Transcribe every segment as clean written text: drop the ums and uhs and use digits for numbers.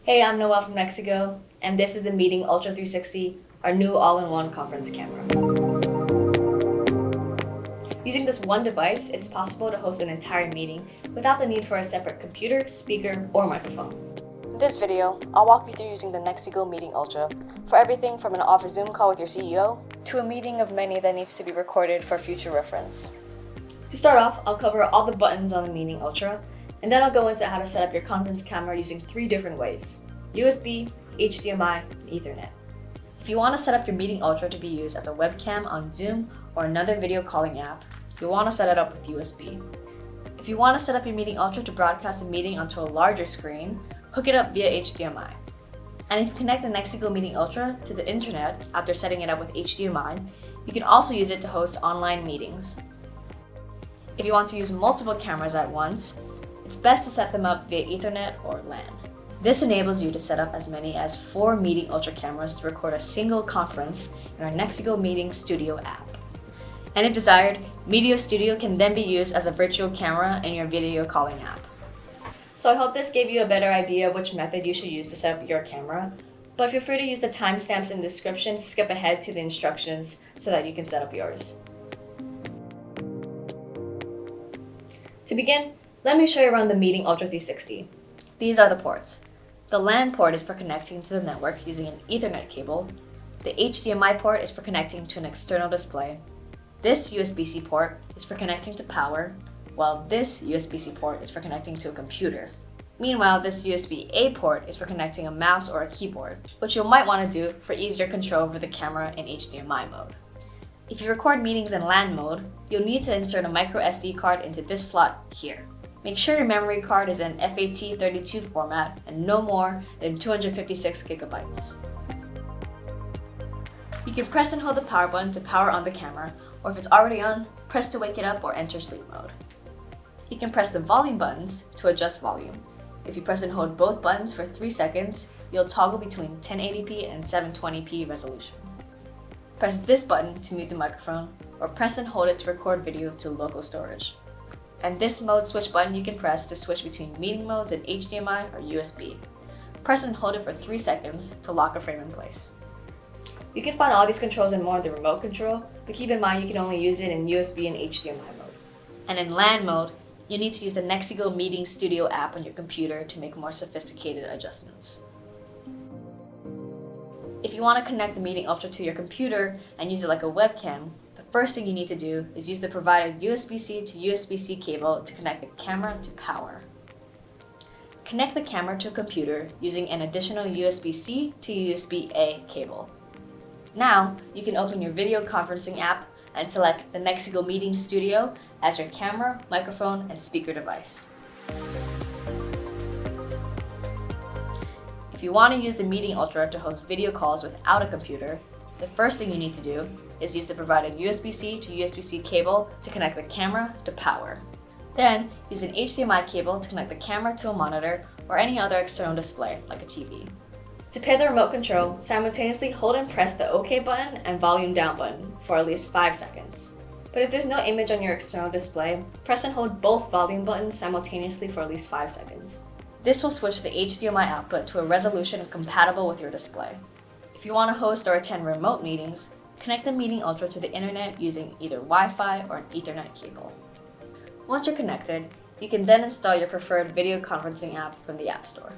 Hey, I'm Noelle from NexiGo, and this is the Meeting Ultra 360, our new all-in-one conference camera. Using this one device, it's possible to host an entire meeting without the need for a separate computer, speaker, or microphone. In this video, I'll walk you through using the NexiGo Meeting Ultra for everything from an office Zoom call with your CEO to a meeting of many that needs to be recorded for future reference. To start off, I'll cover all the buttons on the Meeting Ultra, and then I'll go into how to set up your conference camera using 3 different ways: USB, HDMI, and Ethernet. If you want to set up your Meeting Ultra to be used as a webcam on Zoom or another video calling app, you'll want to set it up with USB. If you want to set up your Meeting Ultra to broadcast a meeting onto a larger screen, hook it up via HDMI. And if you connect the NexiGo Meeting Ultra to the internet after setting it up with HDMI, you can also use it to host online meetings. If you want to use multiple cameras at once, it's best to set them up via Ethernet or LAN. This enables you to set up as many as 4 Meeting Ultra cameras to record a single conference in our NexiGo Meeting Studio app. And if desired, Media Studio can then be used as a virtual camera in your video calling app. So I hope this gave you a better idea of which method you should use to set up your camera, but feel free to use the timestamps in the description to skip ahead to the instructions so that you can set up yours. To begin, let me show you around the Meeting Ultra 360. These are the ports. The LAN port is for connecting to the network using an Ethernet cable. The HDMI port is for connecting to an external display. This USB-C port is for connecting to power, while this USB-C port is for connecting to a computer. Meanwhile, this USB-A port is for connecting a mouse or a keyboard, which you might want to do for easier control over the camera in HDMI mode. If you record meetings in LAN mode, you'll need to insert a micro SD card into this slot here. Make sure your memory card is in FAT32 format and no more than 256 gigabytes. You can press and hold the power button to power on the camera, or if it's already on, press to wake it up or enter sleep mode. You can press the volume buttons to adjust volume. If you press and hold both buttons for 3 seconds, you'll toggle between 1080p and 720p resolution. Press this button to mute the microphone, or press and hold it to record video to local storage. And this mode switch button you can press to switch between meeting modes in HDMI or USB. Press and hold it for 3 seconds to lock a frame in place. You can find all these controls and more in the remote control, but keep in mind you can only use it in USB and HDMI mode. And in LAN mode, you need to use the NexiGo Meeting Studio app on your computer to make more sophisticated adjustments. If you want to connect the Meeting Ultra to your computer and use it like a webcam, the first thing you need to do is use the provided USB-C to USB-C cable to connect the camera to power. Connect the camera to a computer using an additional USB-C to USB-A cable. Now, you can open your video conferencing app and select the NexiGo Meeting Studio as your camera, microphone, and speaker device. If you want to use the Meeting Ultra to host video calls without a computer, the first thing you need to do is use the provided USB-C to USB-C cable to connect the camera to power. Then, use an HDMI cable to connect the camera to a monitor or any other external display, like a TV. To pair the remote control, simultaneously hold and press the OK button and volume down button for at least 5 seconds. But if there's no image on your external display, press and hold both volume buttons simultaneously for at least 5 seconds. This will switch the HDMI output to a resolution compatible with your display. If you want to host or attend remote meetings, connect the Meeting Ultra to the internet using either Wi-Fi or an Ethernet cable. Once you're connected, you can then install your preferred video conferencing app from the App Store.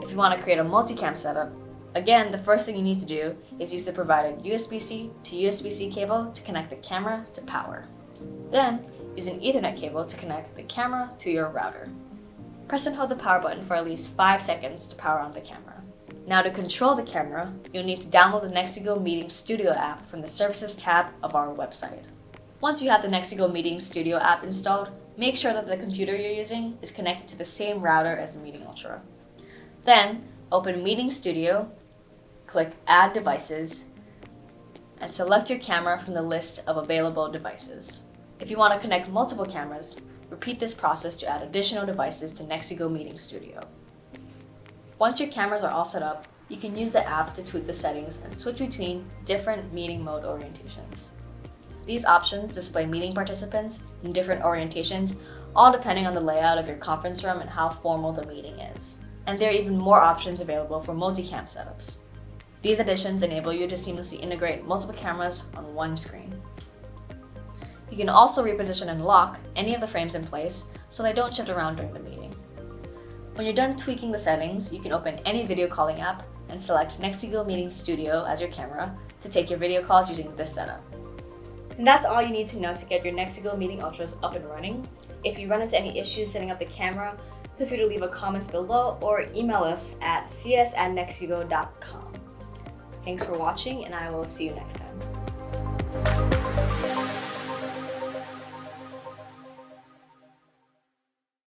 If you want to create a Multicam setup, again, the first thing you need to do is use the provided USB-C to USB-C cable to connect the camera to power. Then, use an Ethernet cable to connect the camera to your router. Press and hold the power button for at least 5 seconds to power on the camera. Now to control the camera, you'll need to download the NexiGo Meeting Studio app from the Services tab of our website. Once you have the NexiGo Meeting Studio app installed, make sure that the computer you're using is connected to the same router as the Meeting Ultra. Then, open Meeting Studio, click Add Devices, and select your camera from the list of available devices. If you want to connect multiple cameras, repeat this process to add additional devices to NexiGo Meeting Studio. Once your cameras are all set up, you can use the app to tweak the settings and switch between different meeting mode orientations. These options display meeting participants in different orientations all depending on the layout of your conference room and how formal the meeting is. And there are even more options available for multicam setups. These additions enable you to seamlessly integrate multiple cameras on one screen. You can also reposition and lock any of the frames in place so they don't shift around during the meeting. When you're done tweaking the settings, you can open any video calling app and select NexiGo Meeting Studio as your camera to take your video calls using this setup. And that's all you need to know to get your NexiGo Meeting Ultras up and running. If you run into any issues setting up the camera, feel free to leave a comment below or email us at cs@nexigo.com. Thanks for watching, and I will see you next time.